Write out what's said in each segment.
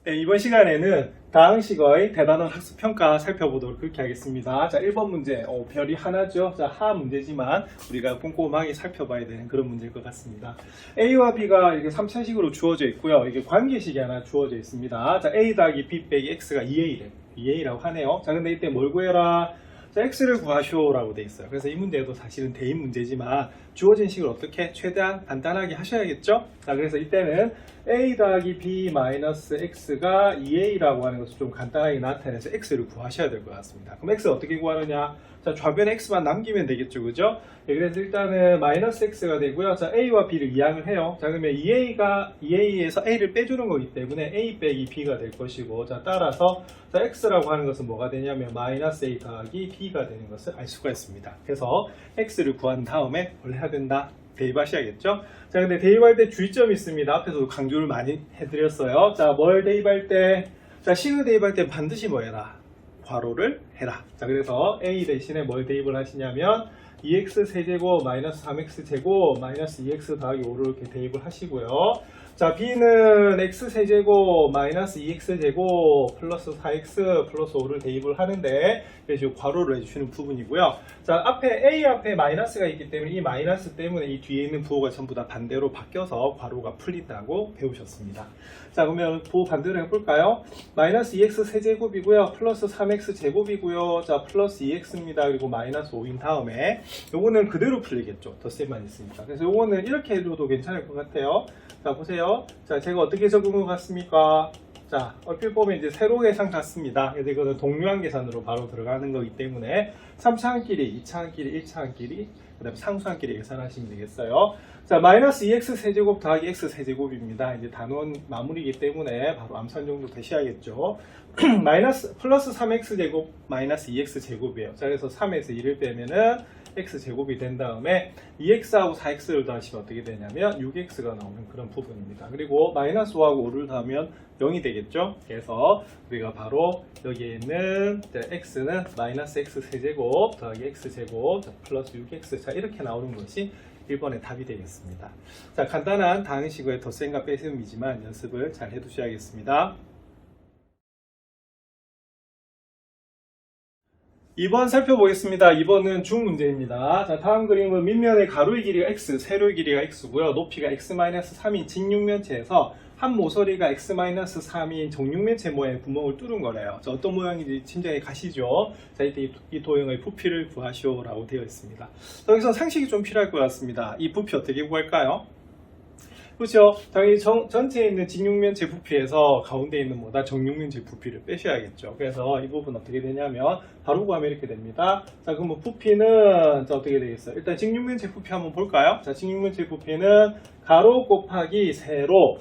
네, 이번 시간에는 다항식의 대단원 학습평가 살펴보도록 그렇게 하겠습니다. 자, 1번 문제, 별이 하나죠. 자, 하 문제지만 우리가 꼼꼼하게 살펴봐야 되는 그런 문제일 것 같습니다. A와 B가 이렇게 3차식으로 주어져 있고요. 이게 관계식이 하나 주어져 있습니다. 자, A 더하기 B 빼기 X가 2A래. 2A라고 하네요. 자, 근데 이때 뭘 구해라? 자, X를 구하시오라고 돼 있어요. 그래서 이 문제도 사실은 대입 문제지만 주어진 식을 어떻게 최대한 간단하게 하셔야겠죠? 자, 그래서 이때는 A 더하기 B 마이너스 X가 2A라고 하는 것을 좀 간단하게 나타내서 X를 구하셔야 될 것 같습니다. 그럼 X 어떻게 구하느냐? 자, 좌변에 X만 남기면 되겠죠, 그죠? 네, 그래서 일단은 마이너스 X가 되고요. 자, A와 B를 이항을 해요. 자, 그러면 2A에서 A를 빼주는 거기 때문에 A 빼기 B가 될 것이고, 자, 따라서 자, X라고 하는 것은 뭐가 되냐면 마이너스 A 더하기 B가 되는 것을 알 수가 있습니다. 그래서 X를 구한 다음에 뭘 해야 된다? 대입하셔야겠죠? 자, 근데 대입할 때 주의점이 있습니다. 앞에서도 강조를 많이 해드렸어요. 자, 뭘 대입할 때? 자, 식을 대입할 때 반드시 뭐 해라? 괄호를 해라. 자, 그래서 A 대신에 뭘 대입을 하시냐면 2x 세제곱 마이너스 3x 제곱 마이너스 2x 더하기 5를 이렇게 대입을 하시고요. 자, B는 x 세제곱 마이너스 2x 제곱 플러스 4x 플러스 5를 대입을 하는데 그래서 괄호를 해주시는 부분이고요. 자, A 앞에 마이너스가 있기 때문에 이 마이너스 때문에 이 뒤에 있는 부호가 전부 다 반대로 바뀌어서 괄호가 풀린다고 배우셨습니다. 자, 그러면 부호 반대로 해볼까요? 마이너스 2x 세제곱이고요. 플러스 3x 제곱이고요. 자, 플러스 2x입니다. 그리고 마이너스 5인 다음에 요거는 그대로 풀리겠죠. 덧셈만 있으니까. 그래서 요거는 이렇게 해줘도 괜찮을 것 같아요. 자, 보세요. 자, 제가 어떻게 적은 것 같습니까? 자, 얼핏 보면 이제 세로 계산 같습니다. 그래서 이거는 동류한 계산으로 바로 들어가는 거기 때문에 3차항끼리, 2차항끼리, 1차항끼리, 그 다음에 상수항끼리 계산하시면 되겠어요. 자, 마이너스 2x 세제곱 더하기 x 세제곱입니다. 이제 단원 마무리이기 때문에 바로 암산 정도 되셔야겠죠. 플러스 3x 제곱 마이너스 2x 제곱이에요. 자, 그래서 3에서 2를 빼면은 x 제곱이 된 다음에 2x하고 4x를 더하시면 어떻게 되냐면 6x가 나오는 그런 부분입니다. 그리고 마이너스 5하고 5를 더하면 0이 되겠죠. 그래서 우리가 바로 여기에 있는 x는 마이너스 x 세제곱 더하기 x 제곱 플러스 6x 자, 이렇게 나오는 것이 1번의 답이 되겠습니다. 자, 간단한 다항식의 덧셈과 빼셈이지만 연습을 잘 해두셔야겠습니다. 2번 살펴보겠습니다. 2번은 중문제입니다. 자, 다음 그림은 밑면의 가로의 길이가 x, 세로의 길이가 x고요. 높이가 x-3인 직육면체에서 한 모서리가 x-3인 정육면체 모양의 구멍을 뚫은 거래요. 자, 어떤 모양인지 심장에 가시죠? 자, 이때 이 도형의 부피를 구하시오라고 되어 있습니다. 자, 여기서 상식이 좀 필요할 것 같습니다. 이 부피 어떻게 구할까요? 그렇죠. 당연히 전체에 있는 직육면체 부피에서 가운데 있는 뭐다 정육면체 부피를 빼셔야겠죠. 그래서 이 부분 어떻게 되냐면 바로 구하면 이렇게 됩니다. 자, 그럼 부피는 자, 어떻게 되겠어요? 일단 직육면체 부피 한번 볼까요? 자, 직육면체 부피는 가로 곱하기 세로,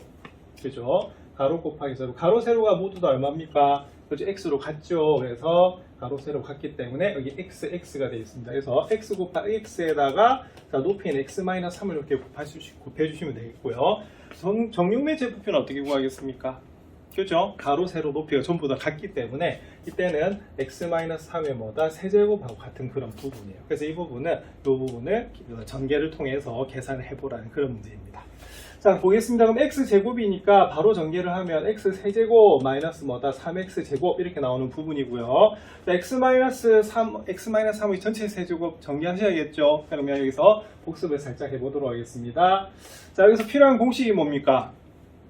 그죠? 가로 곱하기 세로. 가로 세로가 모두 다 얼마입니까? 그렇죠. x로 같죠. 그래서 가로 세로 같기 때문에 여기 x가 되어 있습니다. 그래서 x 곱하기 x에다가 자, 높이는 x-3을 이렇게 곱해주시면 되겠고요. 정육면체 부피는 어떻게 구하겠습니까? 그죠? 가로 세로 높이가 전부 다 같기 때문에 이때는 x-3의 뭐다 세제곱하고 같은 그런 부분이에요. 그래서 이 부분을 전개를 통해서 계산을 해보라는 그런 문제입니다. 자, 보겠습니다. 그럼 x제곱이니까 바로 전개를 하면 x세제곱 마이너스 뭐다 3x제곱 이렇게 나오는 부분이고요. 자, x-3의 전체 세제곱 전개하셔야겠죠. 그러면 여기서 복습을 살짝 해보도록 하겠습니다. 자, 여기서 필요한 공식이 뭡니까?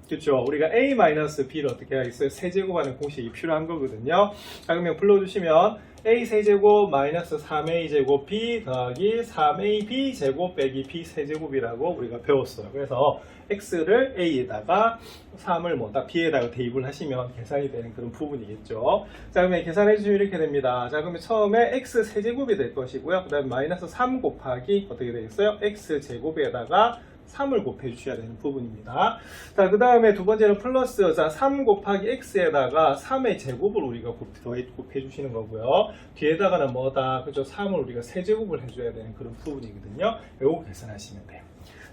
그렇죠. 우리가 a-b를 어떻게 하겠어요? 세제곱하는 공식이 필요한 거거든요. 자, 그러면 불러주시면 a 세제곱 마이너스 3a 제곱 b 더하기 3ab 제곱 빼기 b 세제곱이라고 우리가 배웠어요. 그래서 x를 a에다가 3을 뭐다 b에다가 대입을 하시면 계산이 되는 그런 부분이겠죠. 자, 그러면 계산해 주시면 이렇게 됩니다. 자, 그러면 처음에 x 세제곱이 될 것이고요. 그 다음에 마이너스 3 곱하기 어떻게 되겠어요? x 제곱에다가 3을 곱해 주셔야 되는 부분입니다. 자, 그 다음에 두 번째는 플러스, 자, 3 곱하기 x에다가 3의 제곱을 우리가 곱해 주시는 거고요. 뒤에다가는 뭐다? 그죠? 3을 우리가 세제곱을 해줘야 되는 그런 부분이거든요. 요거 계산하시면 돼요.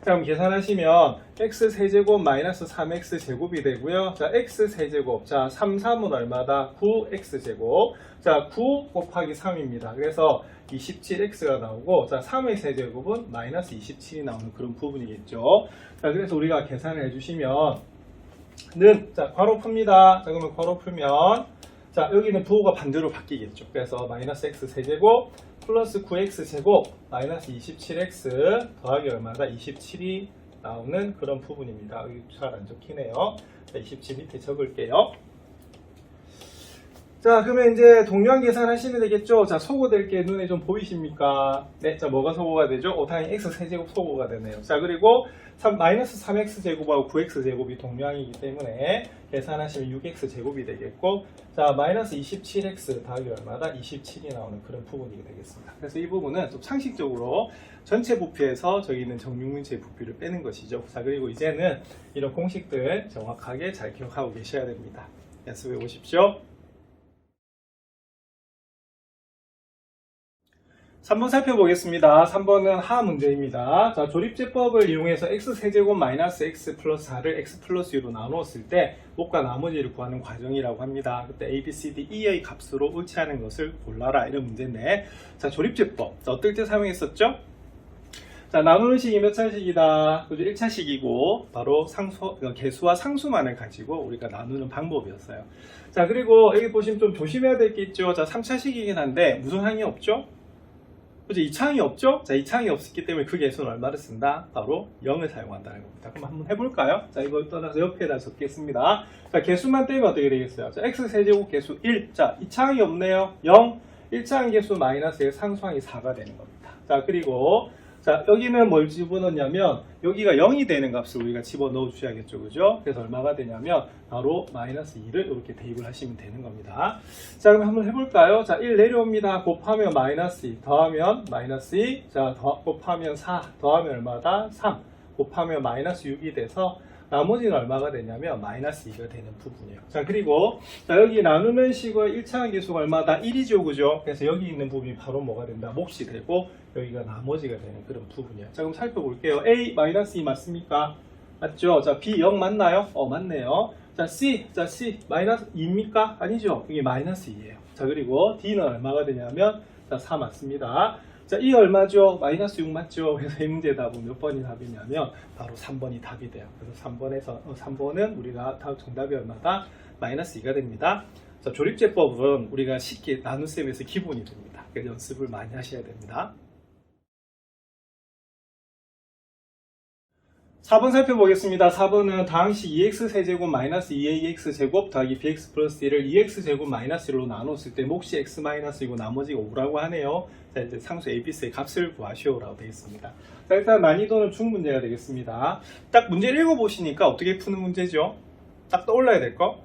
자, 그럼 계산하시면 x 세제곱 마이너스 3x 제곱이 되고요. 자, x 세제곱. 자, 3은 얼마다? 9x 제곱. 자, 9 곱하기 3입니다. 그래서 27x가 나오고, 자, 3의 세제곱은 마이너스 27이 나오는 그런 부분이겠죠. 자, 그래서 우리가 계산을 해주시면 는, 자, 괄호 풉니다. 자, 그러면 괄호 풀면, 자, 여기는 부호가 반대로 바뀌겠죠. 그래서 마이너스 x 세제곱 플러스 9x 제곱 마이너스 27x 더하기 얼마다 27이 나오는 그런 부분입니다. 여기 잘 안 적히네요. 자, 27 밑에 적을게요. 자, 그러면 이제 동요한 계산하시면 되겠죠. 자, 소거될 게 눈에 좀 보이십니까? 네, 자, 뭐가 소거가 되죠? 5당의 x 세제곱 소거가 되네요. 자, 그리고 마이너스 3x 제곱하고 9x 제곱이 동요항이기 때문에 계산하시면 6x 제곱이 되겠고, 자, 마이너스 27x 더하기 얼마다 27이 나오는 그런 부분이 되겠습니다. 그래서 이 부분은 좀 상식적으로 전체 부피에서 저기 있는 정육문제의 부피를 빼는 것이죠. 자, 그리고 이제는 이런 공식들 정확하게 잘 기억하고 계셔야 됩니다. 연습해 보십시오. 3번 살펴보겠습니다. 3번은 하 문제입니다. 자, 조립제법을 이용해서 x세제곱 마이너스 x 플러스 4를 x 플러스 u로 나누었을 때 목과 나머지를 구하는 과정이라고 합니다. 그때 a, b, c, d, e의 값으로 일치하는 것을 골라라 이런 문제인데, 자, 조립제법. 자, 어떨 때 사용했었죠? 자, 나누는 식이 몇 차식이다? 그죠? 1차식이고 바로 개수와 상수만을 가지고 우리가 나누는 방법이었어요. 자, 그리고 여기 보시면 좀 조심해야 될 게 있죠. 자, 3차식이긴 한데 무슨 항이 없죠? 그죠? 2창이 없죠? 자, 2창이 없었기 때문에 그 개수는 얼마를 쓴다? 바로 0을 사용한다는 겁니다. 그럼 한번 해볼까요? 자, 이걸 떠나서 옆에다 적겠습니다. 자, 개수만 떼면 어떻게 되겠어요? 자, x세제곱 개수 1. 자, 2창이 없네요. 0. 1창 개수 마이너스의 상수항이 4가 되는 겁니다. 자, 그리고 자, 여기는 뭘 집어넣냐면 여기가 0이 되는 값을 우리가 집어넣어 주셔야겠죠. 그죠? 그래서 얼마가 되냐면 바로 마이너스 2를 이렇게 대입을 하시면 되는 겁니다. 자, 그럼 한번 해볼까요? 자, 1 내려옵니다. 곱하면 마이너스 2 더하면 마이너스 2. 자, 곱하면 4 더하면 얼마다? 3 곱하면 마이너스 6이 돼서 나머지는 얼마가 되냐면 마이너스 2가 되는 부분이에요. 자, 그리고 자, 여기 나누는 식의 1차항 계수가 얼마다? 1이죠. 그죠? 그래서 여기 있는 부분이 바로 뭐가 된다? 몫이 되고 여기가 나머지가 되는 그런 부분이에요. 자, 그럼 살펴볼게요. A 마이너스 2 맞습니까? 맞죠? 자, B 0 맞나요? 맞네요. 자, C 마이너스 2입니까? 아니죠. 이게 마이너스 2예요. 자, 그리고 D는 얼마가 되냐면 자, 4 맞습니다. 자, 이 얼마죠? 마이너스 6 맞죠? 그래서 이 문제 답은 몇 번이 답이냐면 바로 3번이 답이 돼요. 그래서 3번은 우리가 정답이 얼마다? 마이너스 2가 됩니다. 자, 조립제법은 우리가 쉽게 나눗셈에서 기본이 됩니다. 그래서 연습을 많이 하셔야 됩니다. 4번 살펴보겠습니다. 4번은 다항식 2x 세제곱 마이너스 2ax 제곱 더하기 bx 플러스 1을 2x 제곱 마이너스 1로 나눴을 때 몫이 x 마이너스이고 나머지가 5라고 하네요. 자, 이제 상수 a, b, c의 값을 구하시오라고 되어 있습니다. 자, 일단 난이도는 중문제가 되겠습니다. 딱 문제를 읽어보시니까 어떻게 푸는 문제죠? 딱 떠올라야 될 거?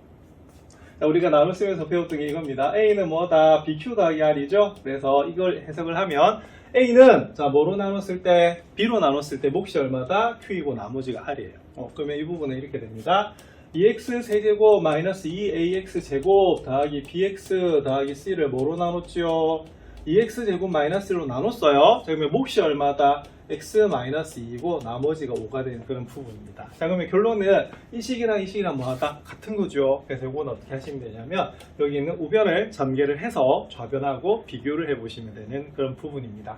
자, 우리가 나눗셈에서 배웠던 게 이겁니다. a는 뭐다? bq 더하기 r이죠? 그래서 이걸 해석을 하면 A는 자 뭐로 나눴을 때 B로 나눴을 때 몫이 얼마다? Q이고 나머지가 R이에요. 그러면 이 부분은 이렇게 됩니다. 2x 세제곱 마이너스 2ax 제곱 더하기 bx 더하기 c를 뭐로 나눴죠? 2x 제곱 마이너스 1로 나눴어요. 자, 그러면 몫이 얼마다? x 마이너스 2이고 나머지가 5가 되는 그런 부분입니다. 자, 그러면 결론은 이 식이랑 이 식이랑 뭐하다? 같은 거죠. 그래서 이건 어떻게 하시면 되냐면 여기 있는 우변을 전개를 해서 좌변하고 비교를 해보시면 되는 그런 부분입니다.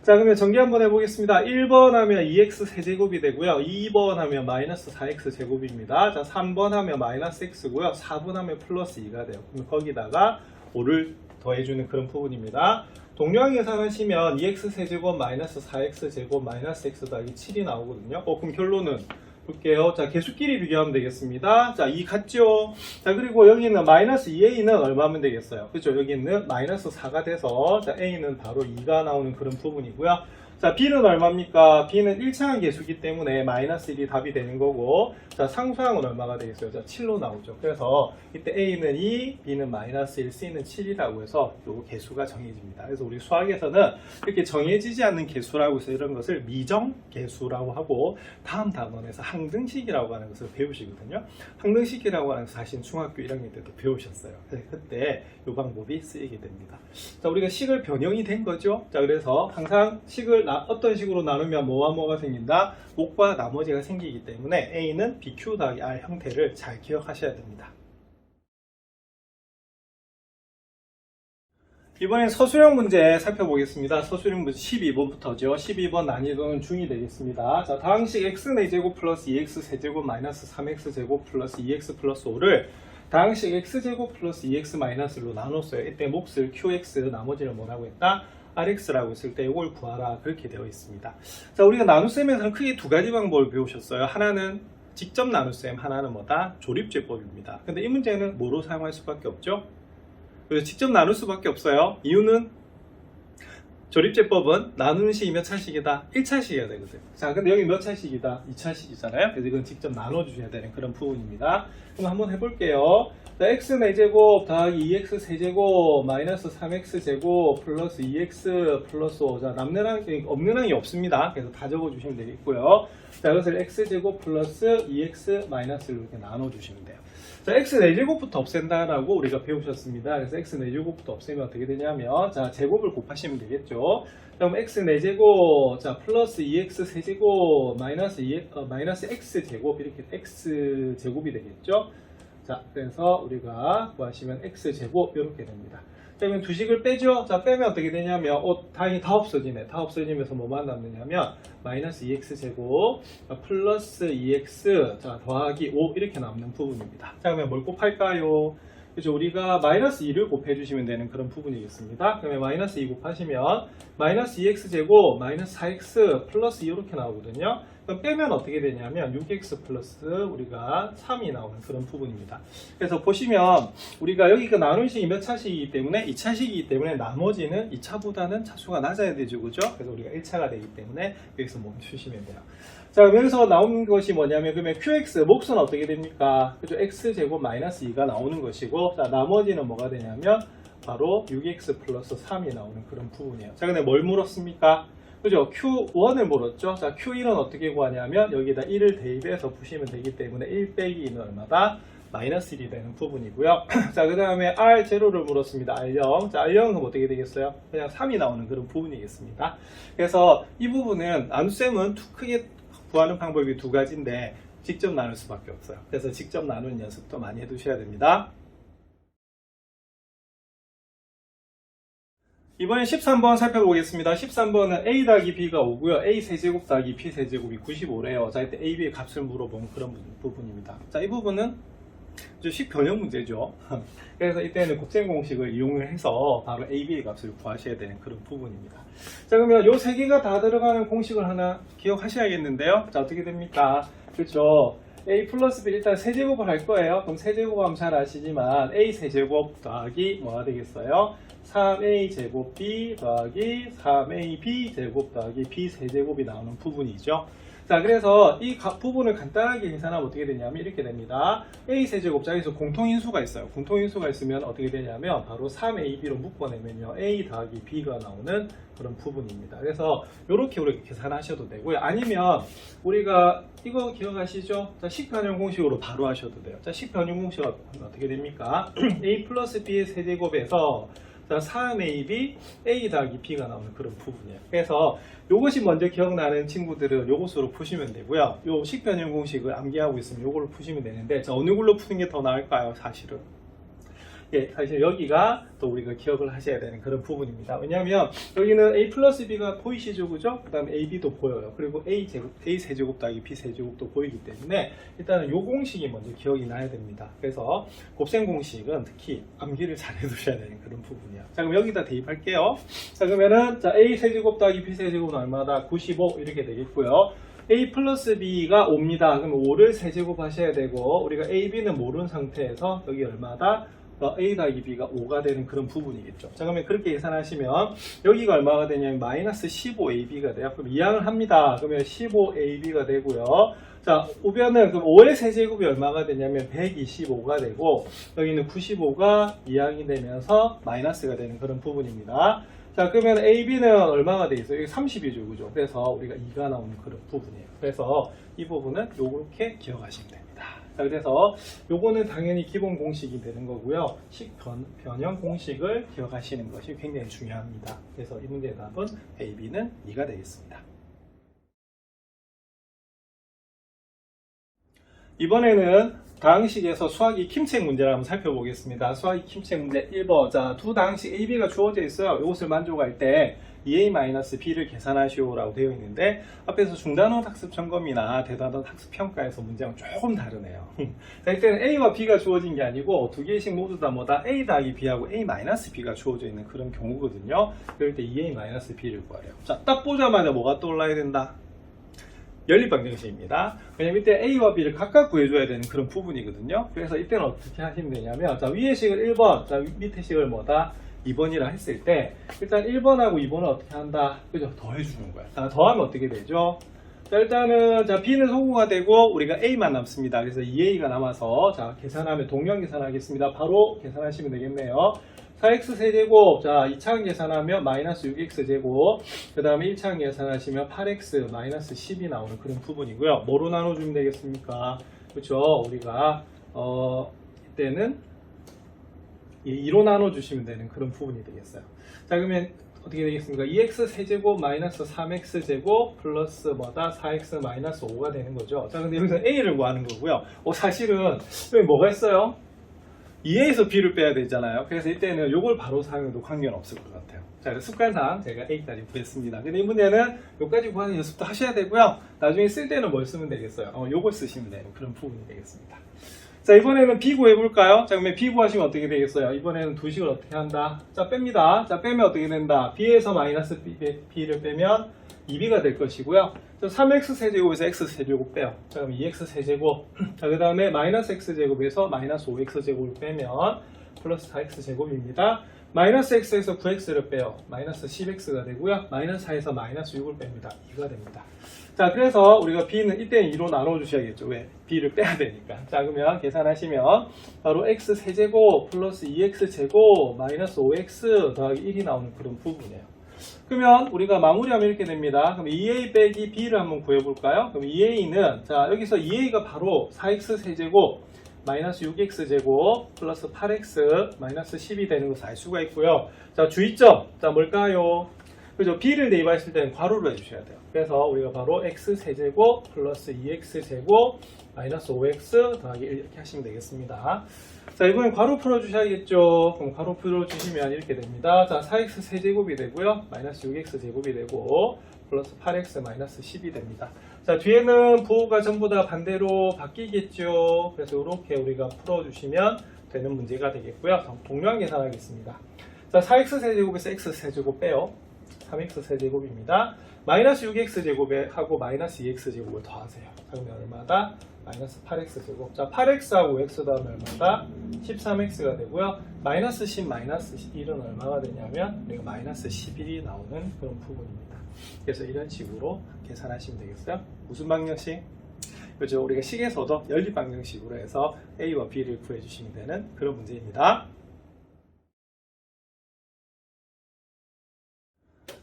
자, 그러면 전개 한번 해보겠습니다. 1번 하면 2x 세제곱이 되고요. 2번 하면 마이너스 4x 제곱입니다. 자, 3번 하면 마이너스 x고요. 4번 하면 플러스 2가 돼요. 그럼 거기다가 5를 더해주는 그런 부분입니다. 동료항 계산하시면 2x 세제곱 마이너스 4x 제곱 마이너스 x 더하기 7이 나오거든요. 그럼 결론은 볼게요. 자, 개수끼리 비교하면 되겠습니다. 자, 2 같죠? 자, 그리고 여기는 마이너스 2a는 얼마면 되겠어요? 그렇죠? 여기는 마이너스 4가 돼서 자, a는 바로 2가 나오는 그런 부분이고요. 자, b는 얼마입니까? b는 1차항 개수기 때문에 마이너스 1이 답이 되는 거고, 자, 상수항은 얼마가 되겠어요? 자, 7로 나오죠. 그래서 이때 a는 2, b는 마이너스 1, c는 7이라고 해서 요 개수가 정해집니다. 그래서 우리 수학에서는 이렇게 정해지지 않는 개수라고 해서 이런 것을 미정 개수라고 하고, 다음 단원에서 항등식이라고 하는 것을 배우시거든요. 항등식이라고 하는 것을 사실 중학교 1학년 때도 배우셨어요. 그때 이 방법이 쓰이게 됩니다. 자, 우리가 식을 변형이 된 거죠. 자, 그래서 항상 식을 어떤 식으로 나누면 뭐와 뭐가 생긴다? 목과 나머지가 생기기 때문에 A는 BQ 더하기 R 형태를 잘 기억하셔야 됩니다. 이번엔 서술형 문제 살펴보겠습니다. 서술형 문제 12번부터죠. 12번 난이도는 중이 되겠습니다. 자, 다항식 x4제곱 플러스 2x 세제곱 마이너스 3x 제곱 플러스 2x 플러스 5를 다항식 x제곱 플러스 2x 마이너스로 나눴어요. 이때 몫을 qx, 나머지를 뭐라고 했다? rx라고 했을 때 이걸 구하라, 그렇게 되어 있습니다. 자, 우리가 나눗셈에서는 크게 두 가지 방법을 배우셨어요. 하나는 직접 나눗셈, 하나는 뭐다? 조립제법입니다. 근데 이 문제는 뭐로 사용할 수밖에 없죠? 그래서 직접 나눌 수밖에 없어요. 이유는 조립제법은 나누는 식이 몇 차식이다? 1차식이어야 되거든. 자, 근데 여기 몇 차식이다? 2차식이잖아요. 그래서 이건 직접 나눠주셔야 되는 그런 부분입니다. 그럼 한번 해볼게요. 자, x 4제곱 더하기 2x 세제곱 마이너스 3x 제곱 플러스 2x 플러스 5. 자, 남는 항이 없는 항이 없습니다. 그래서 다 적어주시면 되겠고요. 자, 이것을 x제곱 플러스 2x 마이너스로 이렇게 나눠주시면 돼요. 자, x 4제곱부터 없앤다라고 우리가 배우셨습니다. 그래서 x 4제곱부터 없애면 어떻게 되냐면, 자, 제곱을 곱하시면 되겠죠. 그럼 x 4제곱, 자, 플러스 2x 세제곱, 마이너스 x 제곱, 이렇게 x 제곱이 되겠죠. 자, 그래서 우리가 구하시면 x 제곱, 이렇게 됩니다. 그러면 두 식을 빼죠. 자, 빼면 어떻게 되냐면, 다행히 다 없어지네. 다 없어지면서 뭐만 남느냐면, 마이너스 2x 제곱, 플러스 2x, 자, 더하기 5, 이렇게 남는 부분입니다. 자, 그러면 뭘 곱할까요? 그죠? 우리가 마이너스 2를 곱해주시면 되는 그런 부분이겠습니다. 그러면 마이너스 2 곱하시면, 마이너스 2x 제곱, 마이너스 4x, 플러스 2 이렇게 나오거든요. 그럼 빼면 어떻게 되냐면 6x 플러스 우리가 3이 나오는 그런 부분입니다. 그래서 보시면 우리가 여기가 나누는 식이 몇 차식이기 때문에 2차식이기 때문에 나머지는 2차보다는 차수가 낮아야 되죠. 그죠? 그래서 우리가 1차가 되기 때문에 여기서 멈추시면 돼요. 자, 그럼 여기서 나오는 것이 뭐냐면, 그러면 qx, 몫은 어떻게 됩니까? 그죠? x제곱 마이너스 2가 나오는 것이고, 자, 나머지는 뭐가 되냐면 바로 6x 플러스 3이 나오는 그런 부분이에요. 자, 근데 뭘 물었습니까? 그죠? Q1을 물었죠? 자, Q1은 어떻게 구하냐면 여기다 1을 대입해서 푸시면 되기 때문에 1 빼기 2는 얼마다? 마이너스 1이 되는 부분이고요. 자, 그 다음에 R0를 물었습니다. R0. 자, R0은 어떻게 되겠어요? 그냥 3이 나오는 그런 부분이겠습니다. 그래서 이 부분은 나눗셈은 크게 구하는 방법이 두 가지인데 직접 나눌 수밖에 없어요. 그래서 직접 나누는 연습도 많이 해두셔야 됩니다. 이번엔 13번 살펴보겠습니다. 13번은 a 더하기 b가 5고요. a 세제곱 더하기 b 세제곱이 95래요. 자, 이때 a, b의 값을 물어본 그런 부분입니다. 자, 이 부분은 식 변형 문제죠. 그래서 이때는 곱셈 공식을 이용을 해서 바로 a, b의 값을 구하셔야 되는 그런 부분입니다. 자, 그러면 요 세 개가 다 들어가는 공식을 하나 기억하셔야겠는데요. 자, 어떻게 됩니까? 그렇죠. a 플러스 b 일단 세제곱을 할 거예요. 그럼 세제곱하면 잘 아시지만 a 세제곱 더하기 뭐가 되겠어요? 3a 제곱 b 더하기 3ab 제곱 더하기 b 세제곱이 나오는 부분이죠. 자, 그래서 이 부분을 간단하게 계산하면 어떻게 되냐면 이렇게 됩니다. a 세제곱, 자, 여기서 공통인수가 있어요. 공통인수가 있으면 어떻게 되냐면 바로 3ab로 묶어내면요 a 더하기 b가 나오는 그런 부분입니다. 그래서 이렇게 우리가 계산하셔도 되고요. 아니면 우리가 이거 기억하시죠? 자, 식변형 공식으로 바로 하셔도 돼요. 자, 식변형 공식은 어떻게 됩니까? a 플러스 b의 세제곱에서 자, 3ab, a 더하기 b가 나오는 그런 부분이에요. 그래서 이것이 먼저 기억나는 친구들은 이것으로 푸시면 되고요. 요 식변형 공식을 암기하고 있으면 이걸로 푸시면 되는데, 자, 어느 걸로 푸는 게 더 나을까요? 사실은. 예, 사실 여기가 또 우리가 기억을 하셔야 되는 그런 부분입니다. 왜냐하면 여기는 a 플러스 b가 보이시죠, 그죠? 그 다음에 ab도 보여요. 그리고 a 세제곱 더하기 b 세제곱도 보이기 때문에 일단은 요 공식이 먼저 기억이 나야 됩니다. 그래서 곱셈 공식은 특히 암기를 잘 해두셔야 되는 그런 부분이에요. 자, 그럼 여기다 대입할게요. 자, 그러면은 자, a 세제곱 더하기 b 세제곱은 얼마다? 95 이렇게 되겠고요. a 플러스 b가 5입니다. 그럼 5를 세제곱 하셔야 되고, 우리가 a, b는 모르는 상태에서 여기 얼마다? a 더하기 b가 5가 되는 그런 부분이겠죠. 자, 그러면 그렇게 계산하시면 여기가 얼마가 되냐면 마이너스 15ab가 돼요. 그럼 이항을 합니다. 그러면 15ab가 되고요. 자, 우변은 그럼 5의 세제곱이 얼마가 되냐면 125가 되고, 여기는 95가 이항이 되면서 마이너스가 되는 그런 부분입니다. 자, 그러면 AB는 얼마가 돼 있어요? 여기 30이죠, 그죠? 그래서 우리가 2가 나오는 그런 부분이에요. 그래서 이 부분은 요렇게 기억하시면 됩니다. 자, 그래서 요거는 당연히 기본 공식이 되는 거고요. 변형 공식을 기억하시는 것이 굉장히 중요합니다. 그래서 이 문제의 답은 AB는 2가 되겠습니다. 이번에는 다항식에서 수학이 침책 문제를 한번 살펴보겠습니다. 수학이 침책 문제 1번. 자, 두 다항식 A, B가 주어져 있어요. 이것을 만족할 때 2A-B를 계산하시오라고 되어 있는데 앞에서 중단원 학습 점검이나 대단원 학습 평가에서 문제랑 조금 다르네요. 자, 이때는 A와 B가 주어진 게 아니고 두 개씩 모두 다 뭐다? A 더하기 B하고 A-B가 주어져 있는 그런 경우거든요. 그럴 때 2A-B를 구하래요. 자, 딱 보자마자 뭐가 떠올라야 된다? 연립방정식입니다. 왜냐면 이때 A와 B를 각각 구해줘야 되는 그런 부분이거든요. 그래서 이때는 어떻게 하시면 되냐면, 자, 위의 식을 1번, 자, 밑에 식을 뭐다? 2번이라 했을 때, 일단 1번하고 2번을 어떻게 한다? 그죠? 더해주는 거야. 자, 더하면 어떻게 되죠? 자, 일단은, 자, B는 소구가 되고, 우리가 A만 남습니다. 그래서 2A가 남아서, 자, 계산하면 동량 계산하겠습니다. 바로 계산하시면 되겠네요. 4x 세제곱, 자, 2차항 계산하면 마이너스 6x 제곱, 그 다음에 1차항 계산하시면 8x 마이너스 10이 나오는 그런 부분이고요. 뭐로 나눠주면 되겠습니까? 그렇죠? 우리가 이때는 2로 나눠주시면 되는 그런 부분이 되겠어요. 자, 그러면 어떻게 되겠습니까? 2x 세제곱 마이너스 3x 제곱 플러스 뭐다? 4x 마이너스 5가 되는 거죠. 자, 근데 여기서 a를 구하는 거고요. 사실은 여기 뭐가 있어요? 2에서 b를 빼야 되잖아요. 그래서 이때는 이걸 바로 사용해도 관계없을 것 같아요. 자, 습관상 제가 a까지 구했습니다. 근데 이 문제는 여기까지 구하는 연습도 하셔야 되고요. 나중에 쓸 때는 뭘 쓰면 되겠어요? 요걸 쓰시면 되는 그런 부분이 되겠습니다. 자, 이번에는 b 구해볼까요? 자, 그러면 b 구하시면 어떻게 되겠어요? 이번에는 두 식을 어떻게 한다? 자, 뺍니다. 자, 빼면 어떻게 된다? b에서 마이너스 b를 빼면 2b가 될 것이고요. 3x 세제곱에서 x 세제곱 빼요. 자, 그럼 2x 세제곱. 자, 그 다음에 마이너스 x 제곱에서 마이너스 5x 제곱을 빼면 플러스 4x 제곱입니다. 마이너스 x에서 9x를 빼요. 마이너스 10x가 되고요. 마이너스 4에서 마이너스 6을 뺍니다. 2가 됩니다. 자, 그래서 우리가 b는 이때는 2로 나눠주셔야겠죠. 왜? b를 빼야 되니까. 자, 그러면 계산하시면 바로 x 세제곱 플러스 2x 제곱 마이너스 5x 더하기 1이 나오는 그런 부분이에요. 그러면 우리가 마무리하면 이렇게 됩니다. 그럼 2a 빼기 b를 한번 구해볼까요? 그럼 2a는, 자, 여기서 2a가 바로 4x 세제곱 마이너스 6x 제곱 플러스 8x 마이너스 10이 되는 것을 알 수가 있고요. 자, 주의점. 자, 뭘까요? 그죠? b를 대입하실 때는 괄호로 해주셔야 돼요. 그래서 우리가 바로 x 세제곱 플러스 2x 제곱 마이너스 5x 더하기 1 이렇게 하시면 되겠습니다. 자, 이번엔 괄호 풀어주셔야겠죠. 그럼 괄호 풀어주시면 이렇게 됩니다. 자, 4x 세제곱이 되고요. 마이너스 6x 제곱이 되고 플러스 8x 마이너스 10이 됩니다. 자, 뒤에는 부호가 전부 다 반대로 바뀌겠죠. 그래서 이렇게 우리가 풀어주시면 되는 문제가 되겠고요. 동량 계산하겠습니다. 자, 4x 세제곱에서 x 세제곱 빼요. 3x 세제곱입니다. 마이너스 6x 제곱에 하고 마이너스 2x 제곱을 더하세요. 그러면 얼마다? 마이너스 8x 제곱. 자, 8x하고 x 더하면 얼마다? 13x가 되고요. 마이너스 10 마이너스 1은 얼마가 되냐면 우리가 마이너스 11이 나오는 그런 부분입니다. 그래서 이런 식으로 계산하시면 되겠어요. 무슨 방정식? 그렇죠. 우리가 식에서도 연립 방정식으로 해서 a와 b를 구해주시면 되는 그런 문제입니다.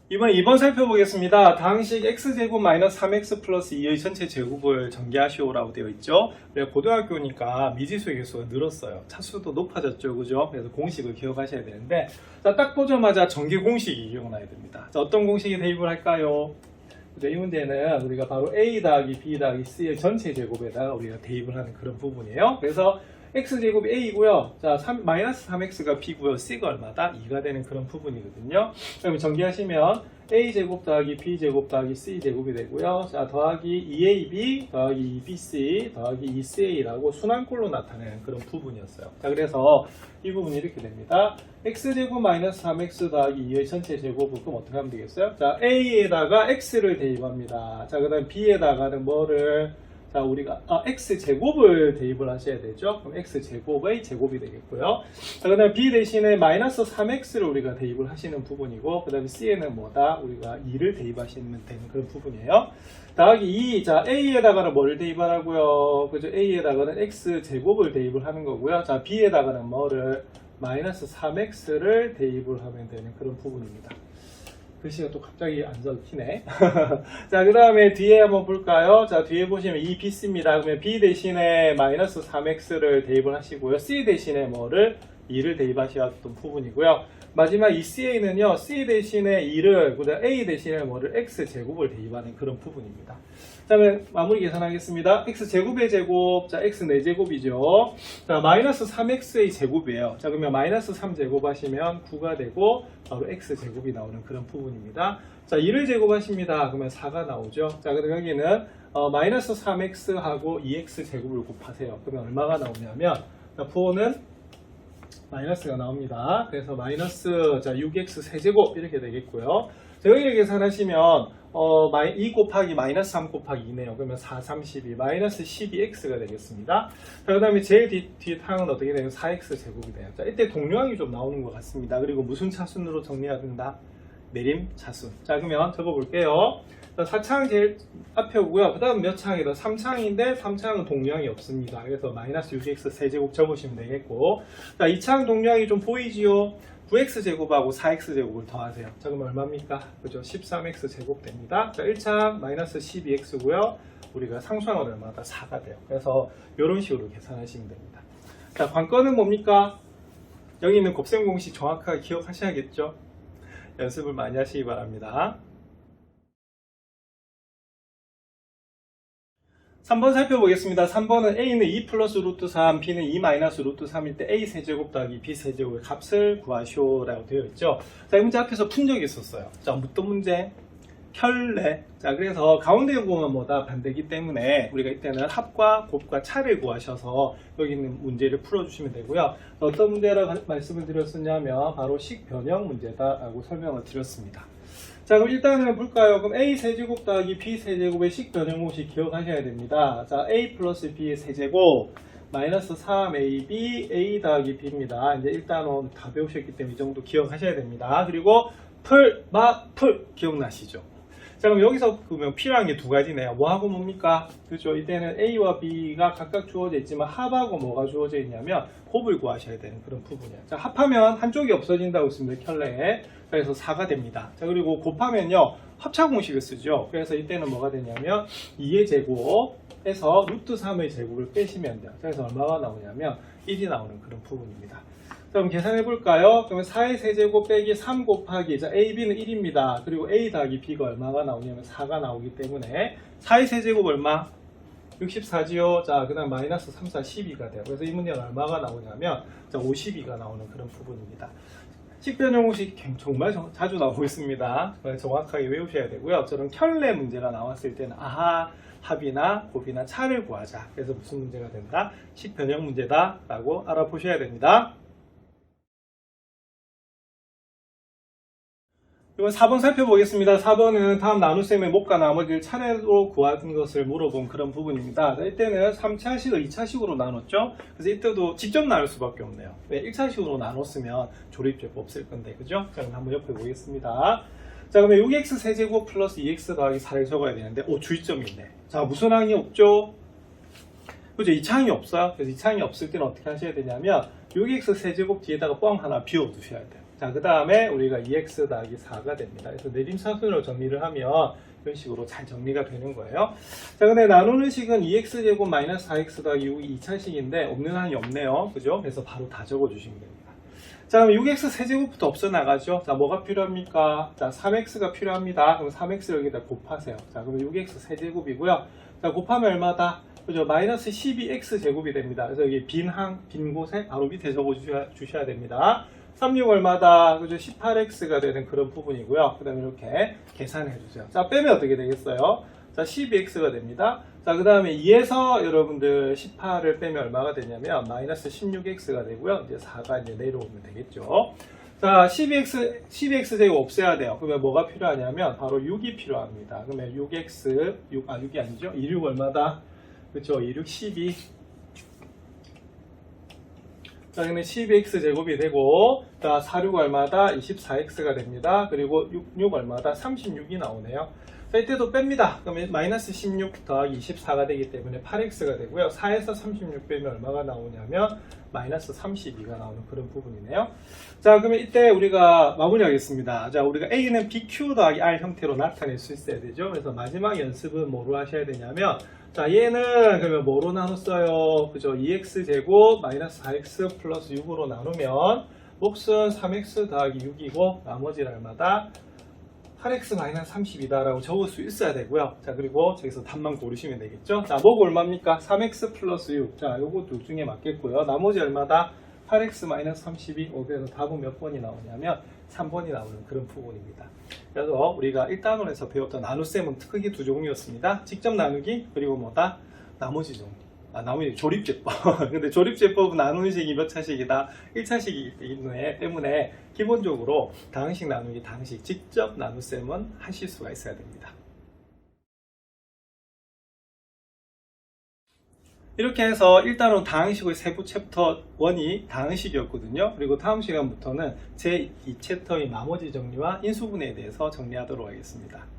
이번에 2번 살펴보겠습니다. 다항식 x제곱 마이너스 3x 플러스 2의 전체 제곱을 전개하시오라고 되어 있죠. 우리가 고등학교니까 미지수의 개수가 늘었어요. 차수도 높아졌죠. 그죠? 그래서 공식을 기억하셔야 되는데, 자, 딱 보자마자 전개 공식이 기억나야 됩니다. 자, 어떤 공식에 대입을 할까요? 이 문제는 우리가 바로 a 더하기 b 더하기 c의 전체 제곱에다가 우리가 대입을 하는 그런 부분이에요. 그래서 x제곱이 a고요. 자, 마이너스 3x가 b고요. c가 얼마다? 2가 되는 그런 부분이거든요. 그러면 전개하시면 a제곱 더하기 b제곱 더하기 c제곱이 되고요. 자, 더하기 2ab 더하기 2bc 더하기 2ca라고 순환꼴로 나타내는 그런 부분이었어요. 자, 그래서 이 부분이 이렇게 됩니다. x제곱 마이너스 3x 더하기 2의 전체 제곱은 그럼 어떻게 하면 되겠어요? 자, a에다가 x를 대입합니다. 자, 그 다음 b에다가는 뭐를? 자, 우리가 x제곱을 대입을 하셔야 되죠. 그럼 x제곱의 제곱이 되겠고요. 자, 그 다음에 b 대신에 마이너스 3x를 우리가 대입을 하시는 부분이고, 그 다음에 c에는 뭐다? 우리가 2를 대입하시면 되는 그런 부분이에요. 더하기 2. 자, a에다가는 뭐를 대입하라고요? 그죠? a에다가는 x제곱을 대입을 하는 거고요. 자, b에다가는 뭐를? 마이너스 3x를 대입을 하면 되는 그런 부분입니다. 글씨가 또 갑자기 안 적히네. 자, 그 다음에 뒤에 한번 볼까요? 자, 뒤에 보시면 2bc입니다. 그러면 b 대신에 마이너스 3x를 대입을 하시고요. c 대신에 뭐를? 2를 대입하셨던 부분이고요. 마지막 이 CA는요, C 대신에 2를, 그다음 A 대신에 뭐를 X제곱을 대입하는 그런 부분입니다. 자, 그러면 마무리 계산하겠습니다. X제곱의 제곱, 자, X 4제곱이죠. 자, 마이너스 3X의 제곱이에요. 자, 그러면 마이너스 3제곱 하시면 9가 되고, 바로 X제곱이 나오는 그런 부분입니다. 자, 2를 제곱하십니다. 그러면 4가 나오죠. 자, 그럼 여기는 마이너스 3X하고 2X제곱을 곱하세요. 그러면 얼마가 나오냐면, 자, 부호는 마이너스가 나옵니다. 그래서 마이너스, 자, 6x 세제곱 이렇게 되겠고요. 자, 여기를 계산하시면 2 곱하기 마이너스 3 곱하기 2네요. 그러면 4, 32, 마이너스 12x가 되겠습니다. 자, 그 다음에 제일 뒤 항은 어떻게 되면 4x 제곱이 돼요. 자, 이때 동류항이 좀 나오는 것 같습니다. 그리고 무슨 차순으로 정리해야 된다? 내림 차순. 자, 그러면 적어볼게요. 4창 제일 앞에 오고요. 그 다음 몇 창이다? 3창인데 3창은 동류항이 없습니다. 그래서 마이너스 6x 세제곱 적으시면 되겠고, 자, 2창 동류항이 좀 보이지요? 9x 제곱하고 4x 제곱을 더하세요. 자, 그럼 얼마입니까? 그죠? 13x 제곱 됩니다. 자, 1창 마이너스 12x고요. 우리가 상수항은 얼마다? 4가 돼요. 그래서 이런 식으로 계산하시면 됩니다. 자, 관건은 뭡니까? 여기 있는 곱셈 공식 정확하게 기억하셔야겠죠? 연습을 많이 하시기 바랍니다. 3번 살펴보겠습니다. 3번은 A는 2 플러스 루트 3, B는 2 마이너스 루트 3일 때 A 세제곱 더하기 B 세제곱의 값을 구하시오라고 되어 있죠. 자, 이 문제 앞에서 푼 적이 있었어요. 자, 어떤 문제? 켤레. 자, 그래서 가운데 요금은 뭐다? 반대기 때문에 우리가 이때는 합과 곱과 차를 구하셔서 여기 있는 문제를 풀어주시면 되고요. 어떤 문제라고 말씀을 드렸었냐면 바로 식변형 문제다라고 설명을 드렸습니다. 자, 그럼 일단은 볼까요? 그럼 A 세제곱 더하기 B 세제곱의 식변형 공식 기억하셔야 됩니다. 자, A 플러스 B의 세제곱 마이너스 3AB A 더하기 B입니다. 이제 일단은 다 배우셨기 때문에 이 정도 기억하셔야 됩니다. 그리고 풀 기억나시죠? 자, 그럼 여기서 그러면 필요한 게 두 가지네요. 뭐하고 뭡니까? 그렇죠? 이때는 A와 B가 각각 주어져 있지만 합하고 뭐가 주어져 있냐면 곱을 구하셔야 되는 그런 부분이에요. 자, 합하면 한쪽이 없어진다고 했습니다. 켤레에. 그래서 4가 됩니다. 자, 그리고 곱하면요, 합차 공식을 쓰죠. 그래서 이때는 뭐가 되냐면 2의 제곱에서 루트 3의 제곱을 빼시면 돼요. 그래서 얼마가 나오냐면 1이 나오는 그런 부분입니다. 그럼 계산해 볼까요? 그러면 4의 세제곱 빼기 3 곱하기, 자, A, B는 1입니다. 그리고 A 더하기 B가 얼마가 나오냐면 4가 나오기 때문에 4의 세제곱 얼마? 64지요. 자, 그 다음 마이너스 3, 4, 12가 돼요. 그래서 이 문제는 얼마가 나오냐면, 자, 52가 나오는 그런 부분입니다. 식변형 공식 정말 자주 나오고 있습니다. 정확하게 외우셔야 되고요. 저는 켤레 문제가 나왔을 때는 아하, 합이나 곱이나 차를 구하자. 그래서 무슨 문제가 된다? 식변형 문제다 라고 알아보셔야 됩니다. 이번 4번 살펴보겠습니다. 4번은 다음 나눗셈의 목과 나머지를 차례로 구하는 것을 물어본 그런 부분입니다. 자, 이때는 3차식을 2차식으로 나눴죠. 그래서 이때도 직접 나눌 수밖에 없네요. 왜 1차식으로 나눴으면 조립제법 없을 건데, 그죠? 자, 그럼 한번 옆에 보겠습니다. 자, 그러면 6x 세제곱 플러스 2x 더하기 4를 적어야 되는데, 주의점이 있네. 자, 무슨 항이 없죠? 그죠? 2차항이 없어요. 그래서 2차항이 없을 때는 어떻게 하셔야 되냐면 6x 세제곱 뒤에다가 뻥 하나 비워 두셔야 돼요. 자, 그 다음에 우리가 2x 더하기 4가 됩니다. 그래서 내림차순으로 정리를 하면 이런 식으로 잘 정리가 되는 거예요. 자, 근데 나누는 식은 2x제곱 마이너스 4x 더하기 6이 2차식인데 없는 한이 없네요. 그죠? 그래서 바로 다 적어주시면 됩니다. 자, 그럼 6x 세제곱부터 없어 나가죠. 자, 뭐가 필요합니까? 자, 3x가 필요합니다. 그럼 3x를 여기다 곱하세요. 자, 그러면 6x 세제곱이고요. 자, 곱하면 얼마다? 그죠? 마이너스 12x 제곱이 됩니다. 그래서 여기 빈 곳에 바로 밑에 적어 주셔야 됩니다. 36 얼마다? 그죠? 18x가 되는 그런 부분이고요. 그 다음에 이렇게 계산해 주세요. 자, 빼면 어떻게 되겠어요? 자, 12x가 됩니다. 자, 그 다음에 2에서 여러분들 18을 빼면 얼마가 되냐면 마이너스 16x가 되고요. 이제 4가 이제 내려오면 되겠죠. 자, 12x 제곱 없애야 돼요. 그러면 뭐가 필요하냐면 바로 6이 필요합니다. 그러면 6이 아니죠? 26 얼마다? 그렇죠? 26, 12. 자, 그러면 12x 제곱이 되고, 자, 46 얼마다? 24x가 됩니다. 그리고 6 얼마다? 36이 나오네요. 자, 이때도 뺍니다. 그러면 마이너스 16 더하기 24가 되기 때문에 8x가 되고요. 4에서 36 빼면 얼마가 나오냐면 마이너스 32가 나오는 그런 부분이네요. 자, 그러면 이때 우리가 마무리하겠습니다. 자, 우리가 A는 BQ 더하기 R 형태로 나타낼 수 있어야 되죠. 그래서 마지막 연습은 뭐로 하셔야 되냐면, 자, 얘는 그러면 뭐로 나눴어요? 그죠? 2x 제곱 마이너스 4x 플러스 6으로 나누면 몫은 3x 더하기 6이고 나머지는 얼마다? 8x-30이다 라고 적을 수 있어야 되고요. 자, 그리고 저기서 답만 고르시면 되겠죠. 자, 뭐가 얼마입니까? 3x 플러스 6. 자, 요거 둘 중에 맞겠고요. 나머지 얼마다? 8x-32. 그래서 답은 몇 번이 나오냐면 3번이 나오는 그런 부분입니다. 그래서 우리가 1단원에서 배웠던 나눗셈은 크게 두 종류였습니다. 직접 나누기, 그리고 뭐다? 나머지 종류. 나머지 조립제법. 근데 조립제법은 나누는 식이 몇 차식이다? 1차식이기 때문에 기본적으로 다항식 나누기, 다항식 직접 나눗셈은 하실 수가 있어야 됩니다. 이렇게 해서 일단은 다항식의 세부 챕터 1이 다항식이었거든요. 그리고 다음 시간부터는 제2챕터인 나머지 정리와 인수분해에 대해서 정리하도록 하겠습니다.